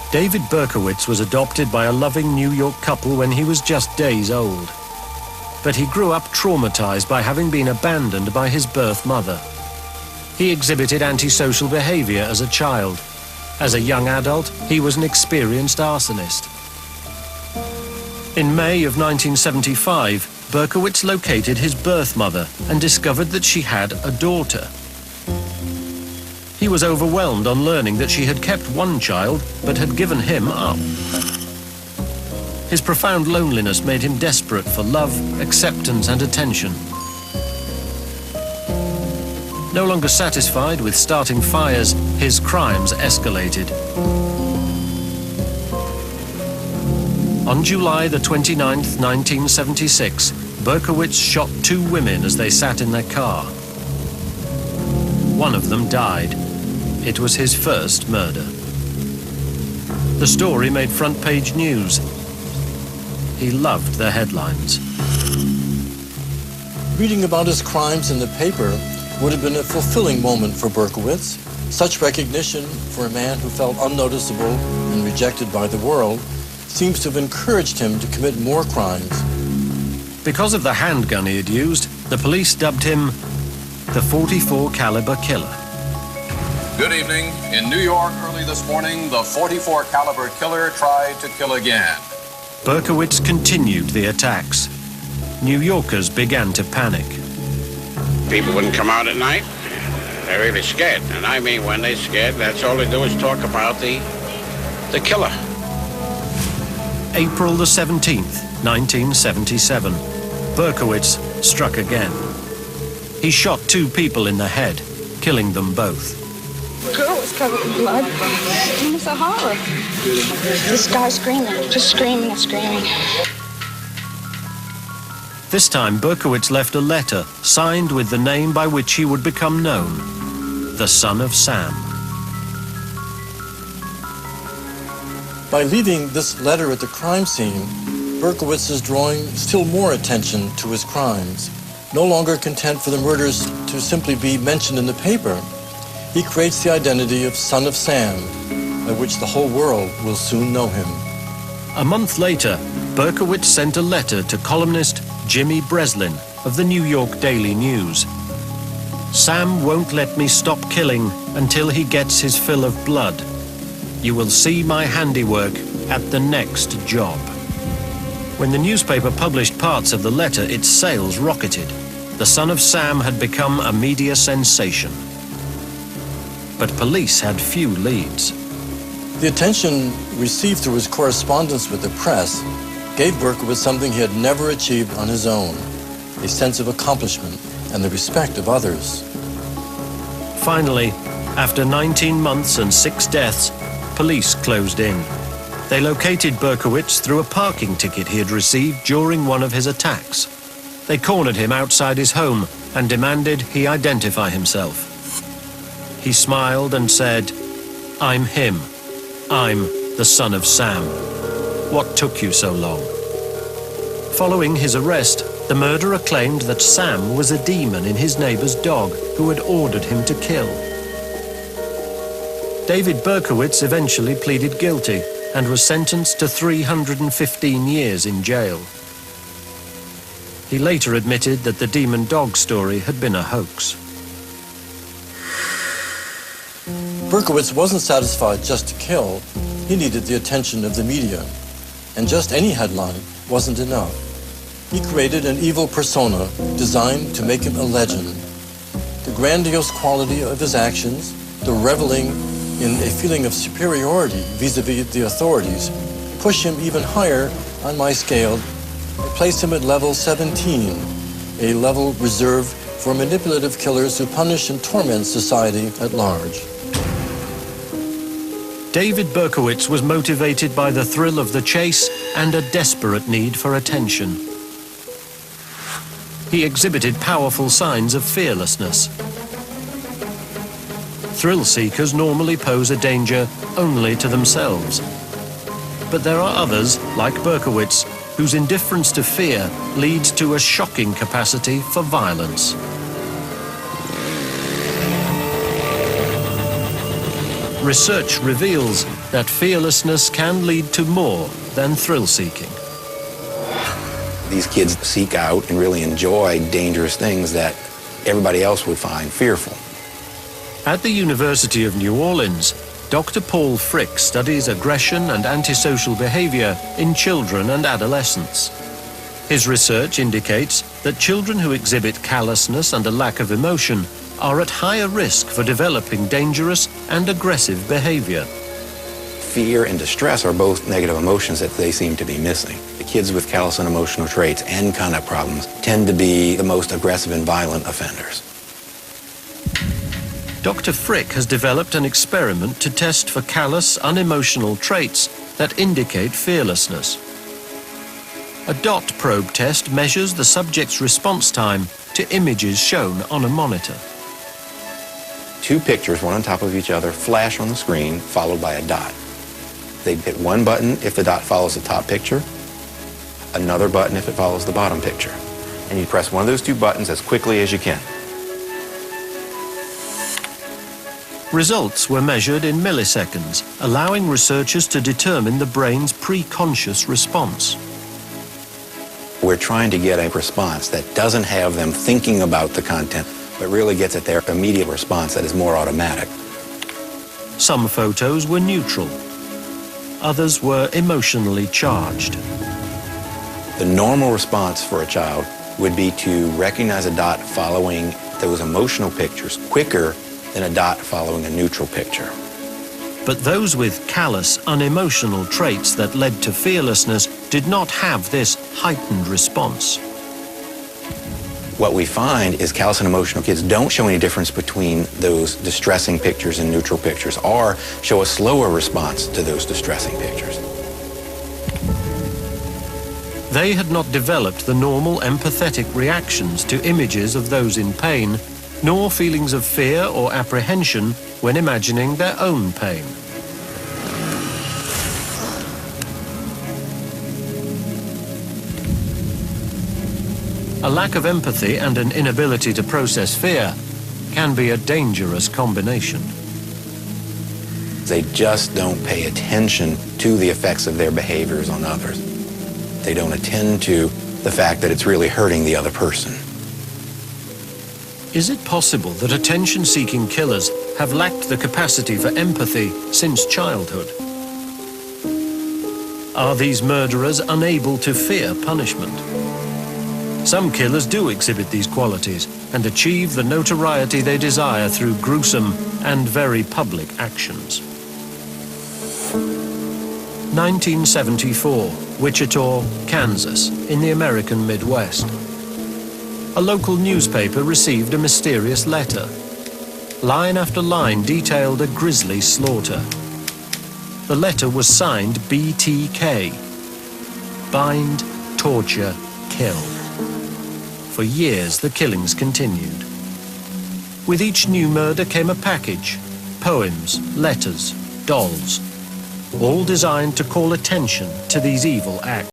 David Berkowitz was adopted by a loving New York couple when he was just days old. But he grew up traumatized by having been abandoned by his birth mother. He exhibited antisocial behavior as a child. As a young adult, he was an experienced arsonist. In May of 1975, Berkowitz located his birth mother and discovered that she had a daughter. He was overwhelmed on learning that she had kept one child but had given him up. His profound loneliness made him desperate for love, acceptance, and attention. No longer satisfied with starting fires, his crimes escalated. On July the 29th, 1976, Berkowitz shot 2 women as they sat in their car. One of them died. It was his first murder. The story made front-page news. He loved the headlines. Reading about his crimes in the paper would have been a fulfilling moment for Berkowitz. Such recognition for a man who felt unnoticeable and rejected by the world seems to have encouraged him to commit more crimes. Because of the handgun he had used, the police dubbed him the .44 caliber killer. Good evening. In New York early this morning, the .44 caliber killer tried to kill again. Berkowitz continued the attacks. New Yorkers began to panic. People wouldn't come out at night. They're really scared. And I mean, when they're scared, that's all they do is talk about the killer. April the 17th, 1977. Berkowitz struck again. He shot 2 people in the head, killing them both. The girl was covered in blood. It was a horror. This guy screaming, just screaming and screaming. This time, Berkowitz left a letter signed with the name by which he would become known, the Son of Sam. By leaving this letter at the crime scene, Berkowitz is drawing still more attention to his crimes. No longer content for the murders to simply be mentioned in the paper, he creates the identity of Son of Sam, by which the whole world will soon know him. A month later, Berkowitz sent a letter to columnist Jimmy Breslin of the New York Daily News. Sam won't let me stop killing until he gets his fill of blood. You will see my handiwork at the next job. When the newspaper published parts of the letter, its sales rocketed. The Son of Sam had become a media sensation. But police had few leads. The attention received through his correspondence with the press gave Berkowitz something he had never achieved on his own, a sense of accomplishment and the respect of others. Finally, after 19 months and 6 deaths, police closed in. They located Berkowitz through a parking ticket he had received during one of his attacks. They cornered him outside his home and demanded he identify himself. He smiled and said, "I'm him. I'm the Son of Sam. What took you so long?" Following his arrest, the murderer claimed that Sam was a demon in his neighbor's dog who had ordered him to kill. David Berkowitz eventually pleaded guilty and was sentenced to 315 years in jail. He later admitted that the demon dog story had been a hoax. Berkowitz wasn't satisfied just to kill. He needed the attention of the media. And just any headline wasn't enough. He created an evil persona designed to make him a legend. The grandiose quality of his actions, the reveling in a feeling of superiority vis-a-vis the authorities, push him even higher on my scale. I place him at level 17, a level reserved for manipulative killers who punish and torment society at large. David Berkowitz was motivated by the thrill of the chase and a desperate need for attention. He exhibited powerful signs of fearlessness. Thrill seekers normally pose a danger only to themselves. But there are others, like Berkowitz, whose indifference to fear leads to a shocking capacity for violence. Research reveals that fearlessness can lead to more than thrill-seeking. These kids seek out and really enjoy dangerous things that everybody else would find fearful. At the University of New Orleans, Dr. Paul Frick studies aggression and antisocial behavior in children and adolescents. His research indicates that children who exhibit callousness and a lack of emotion are at higher risk for developing dangerous and aggressive behavior. Fear and distress are both negative emotions that they seem to be missing. The kids with callous and emotional traits and conduct problems tend to be the most aggressive and violent offenders. Dr. Frick has developed an experiment to test for callous, unemotional traits that indicate fearlessness. A dot probe test measures the subject's response time to images shown on a monitor. Two pictures, one on top of each other, flash on the screen, followed by a dot. They hit one button if the dot follows the top picture, another button if it follows the bottom picture. And you press one of those two buttons as quickly as you can. Results were measured in milliseconds, allowing researchers to determine the brain's pre-conscious response. We're trying to get a response that doesn't have them thinking about the content, but really gets at their immediate response that is more automatic. Some photos were neutral. Others were emotionally charged. The normal response for a child would be to recognize a dot following those emotional pictures quicker than a dot following a neutral picture. But those with callous, unemotional traits that led to fearlessness did not have this heightened response. What we find is callous and emotional kids don't show any difference between those distressing pictures and neutral pictures, or show a slower response to those distressing pictures. They had not developed the normal empathetic reactions to images of those in pain, nor feelings of fear or apprehension when imagining their own pain. A lack of empathy and an inability to process fear can be a dangerous combination. They just don't pay attention to the effects of their behaviors on others. They don't attend to the fact that it's really hurting the other person. Is it possible that attention-seeking killers have lacked the capacity for empathy since childhood? Are these murderers unable to fear punishment? Some killers do exhibit these qualities and achieve the notoriety they desire through gruesome and very public actions. 1974, Wichita, Kansas, in the American Midwest. A local newspaper received a mysterious letter. Line after line detailed a grisly slaughter. The letter was signed BTK. Bind, torture, kill. For years, the killings continued. With each new murder came a package, poems, letters, dolls, all designed to call attention to these evil acts.